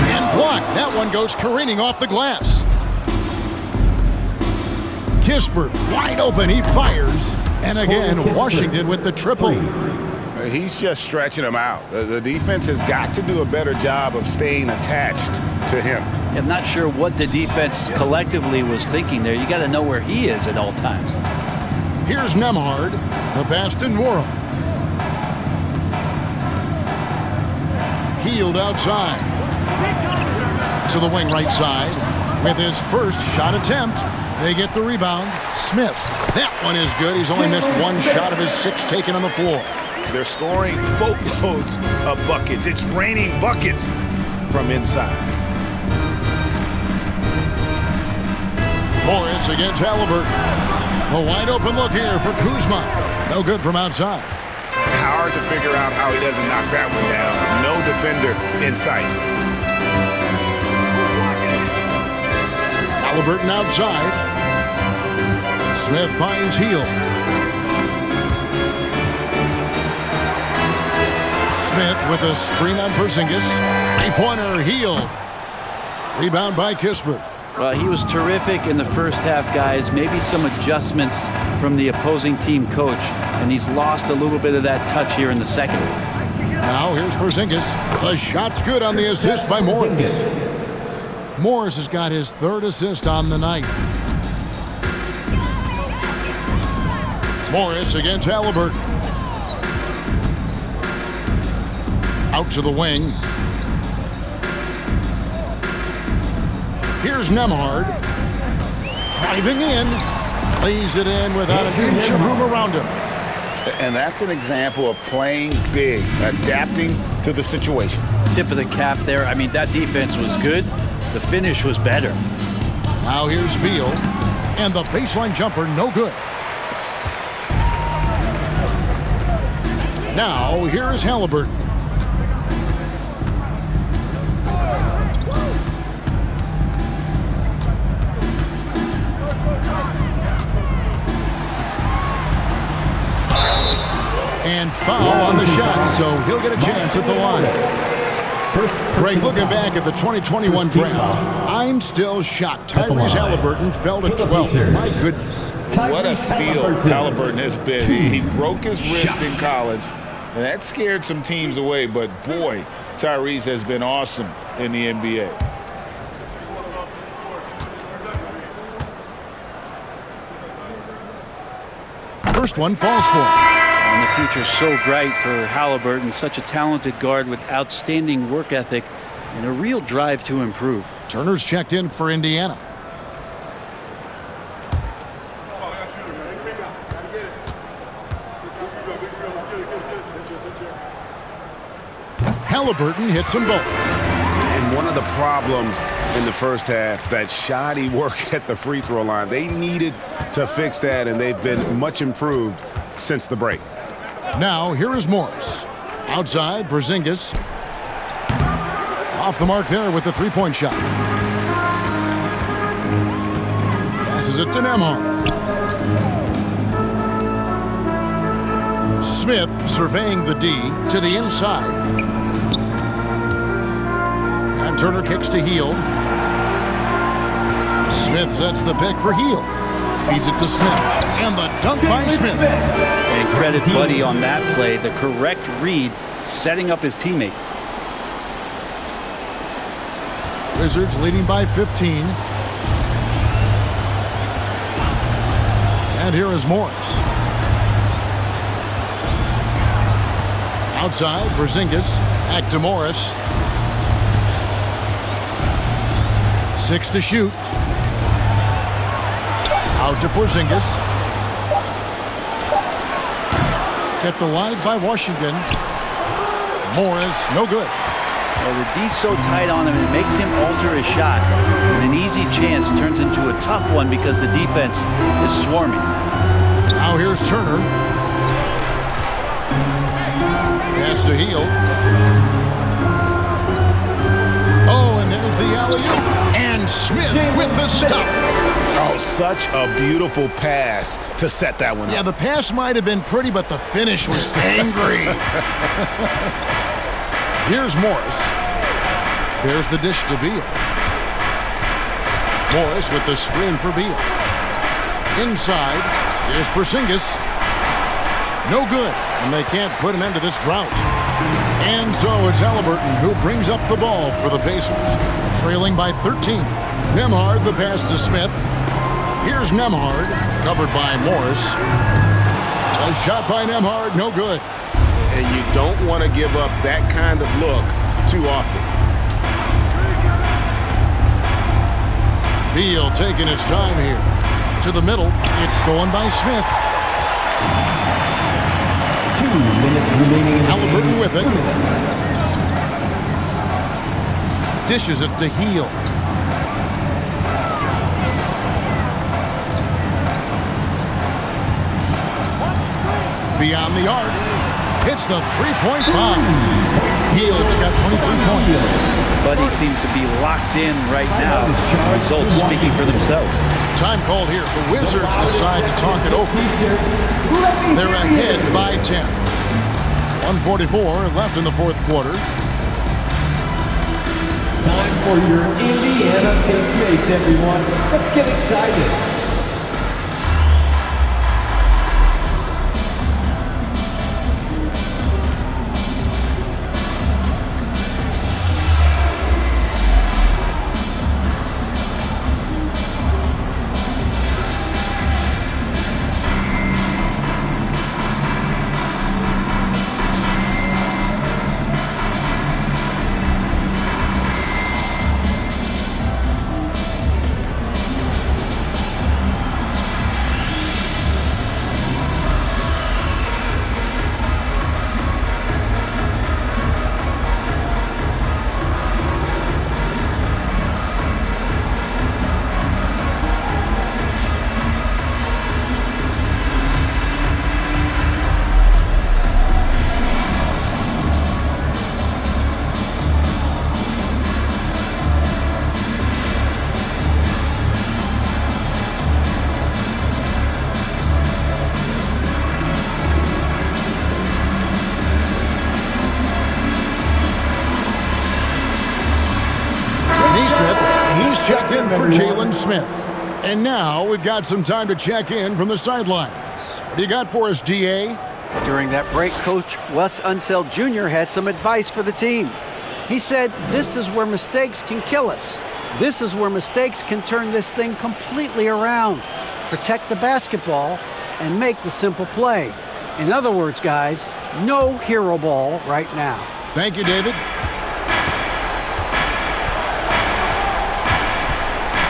And blocked. That one goes careening off the glass. Kispert wide open. He fires. And again, Washington with the triple. He's just stretching him out. The defense has got to do a better job of staying attached to him. I'm not sure what the defense collectively was thinking there. You got to know where he is at all times. Here's Nemhard. The pass to Nwora. Hield outside. To the wing right side. With his first shot attempt, they get the rebound. Smith. That one is good. He's only missed one shot of his 6 taken on the floor. They're scoring boatloads of buckets. It's raining buckets from inside. Morris against Halliburton. A wide open look here for Kuzma. No good from outside. Hard to figure out how he doesn't knock that one down. No defender in sight. Halliburton outside. Smith finds Hield. Smith with a screen on Porzingis. 3-pointer, Hield. Rebound by Kispert. Well, he was terrific in the first half, guys. Maybe some adjustments from the opposing team coach, and he's lost a little bit of that touch here in the second. Now here's Porzingis. The shot's good on the assist by Morris. Morris has got his 3rd assist on the night. Morris against Halliburton. Out to the wing. Here's Nemhard. Driving in. Lays it in without an inch of room around him. And that's an example of playing big, adapting to the situation. Tip of the cap there. I mean, that defense was good. The finish was better. Now here's Beal, and the baseline jumper no good. Now here is Halliburton. And foul on the shot, so he'll get a chance at the line. Greg, looking back at the 2021 draft, I'm still shocked Tyrese Halliburton fell to 12. My goodness. What a steal Halliburton has been. He broke his wrist in college, and that scared some teams away, but boy, Tyrese has been awesome in the NBA. First one falls for him. And the future's so bright for Halliburton, such a talented guard with outstanding work ethic and a real drive to improve. Turner's checked in for Indiana. Halliburton hits them both. And one of the problems in the first half, that shoddy work at the free throw line. They needed to fix that, and they've been much improved since the break. Now, here is Morris. Outside, Porzingis. Off the mark there with the three-point shot. Passes it to Nembhard. Smith surveying the D to the inside. And Turner kicks to Hield. Smith sets the pick for Hield. Feeds it to Smith. And the dunk by Smith. And credit Buddy on that play. The correct read, setting up his teammate. Wizards leading by 15. And here is Morris. Outside, Porzingis. Back to Morris. 6 to shoot. Out to Porzingis. Kept alive by Washington. Morris, no good. Well, the D's so tight on him, it makes him alter his shot. And an easy chance turns into a tough one because the defense is swarming. Now here's Turner. Pass to Hield. Oh, and there's the alley-oop. And Smith with the stop. Oh, such a beautiful pass to set that one up. Yeah, the pass might have been pretty, but the finish was angry. Here's Morris. There's the dish to Beal. Morris with the screen for Beal. Inside, here's Porzingis. No good, and they can't put an end to this drought. And so it's Halliburton who brings up the ball for the Pacers, trailing by 13. Nembhard, the pass to Smith. Here's Nembhard, covered by Morris. A shot by Nembhard, no good. And you don't want to give up that kind of look too often. Beal taking his time here. To the middle, it's stolen by Smith. 2 minutes remaining. Halliburton with it. Dishes it to Hield. Beyond the arc. Hits the three-point bomb. Hield's got 23 points. Buddy seems to be locked in right now. Results speaking for themselves. Time called here. The Wizards decide to talk it over. They're ahead by 10. 1:44 left in the fourth quarter. Time for your Indiana Pacemates, everyone. Let's get excited. for Jalen Smith. And now we've got some time to check in from the sidelines. What do you got for us, DA? During that break, Coach Wes Unseld Jr. had some advice for the team. He said, this is where mistakes can kill us. This is where mistakes can turn this thing completely around. Protect the basketball and make the simple play. In other words, guys, no hero ball right now. Thank you, David.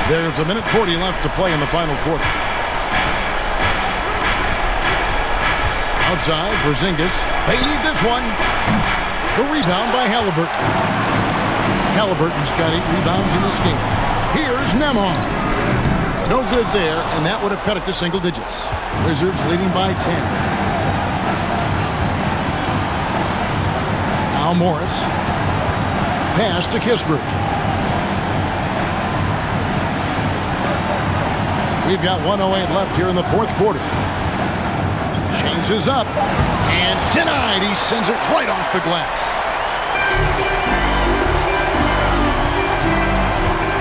There's a minute 40 left to play in the final quarter. Outside, Porzingis. They need this one. The rebound by Halliburton. Halliburton's got 8 rebounds in this game. Here's Nemhard. No good there, and that would have cut it to single digits. Wizards leading by 10. Now Morris. Pass to Kispert. We've got 1:08 left here in the fourth quarter. Changes up and denied. He sends it right off the glass.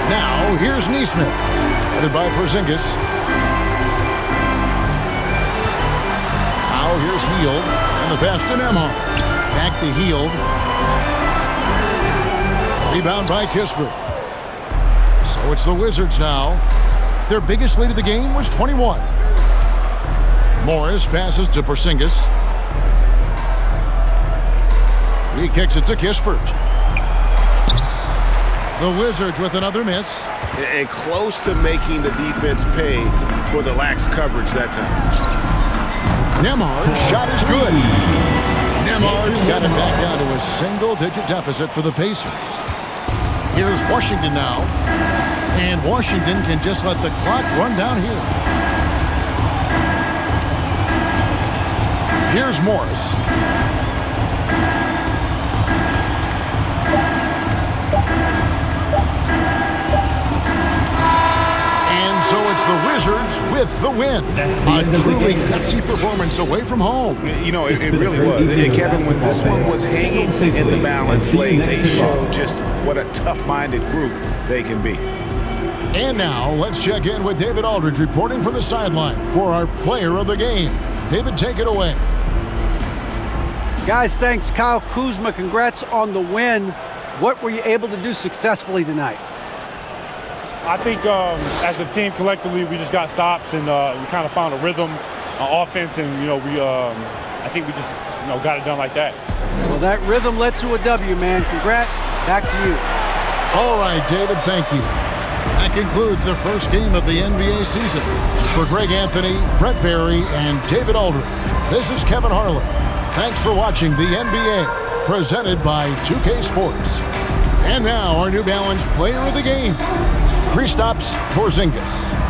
Now here's Nesmith, headed by Porzingis. Now here's Hield and the pass to Nemhard. Back to Hield. Rebound by Kispert. So it's the Wizards now. Their biggest lead of the game was 21. Morris passes to Porzingis. He kicks it to Kispert. The Wizards with another miss. And close to making the defense pay for the lax coverage that time. Nemhard's shot is good. Nemhard's got it back down to a single-digit deficit for the Pacers. Here's Washington now. And Washington can just let the clock run down here. Here's Morris. And so it's the Wizards with the win. A truly gutsy performance away from home. You know, it really was. And Kevin, when this one was hanging in the balance late, they showed just what a tough-minded group they can be. And now, let's check in with David Aldridge reporting from the sideline for our player of the game. David, take it away. Guys, thanks. Kyle Kuzma, congrats on the win. What were you able to do successfully tonight? I think as a team collectively, we just got stops and we kind of found a rhythm on offense, and I think we just got it done like that. Well, that rhythm led to a W, man. Congrats. Back to you. All right, David, thank you. That concludes the first game of the NBA season. For Greg Anthony, Brett Barry, and David Aldridge, this is Kevin Harlan. Thanks for watching the NBA, presented by 2K Sports. And now, our New Balance player of the game, Kristaps Porzingis.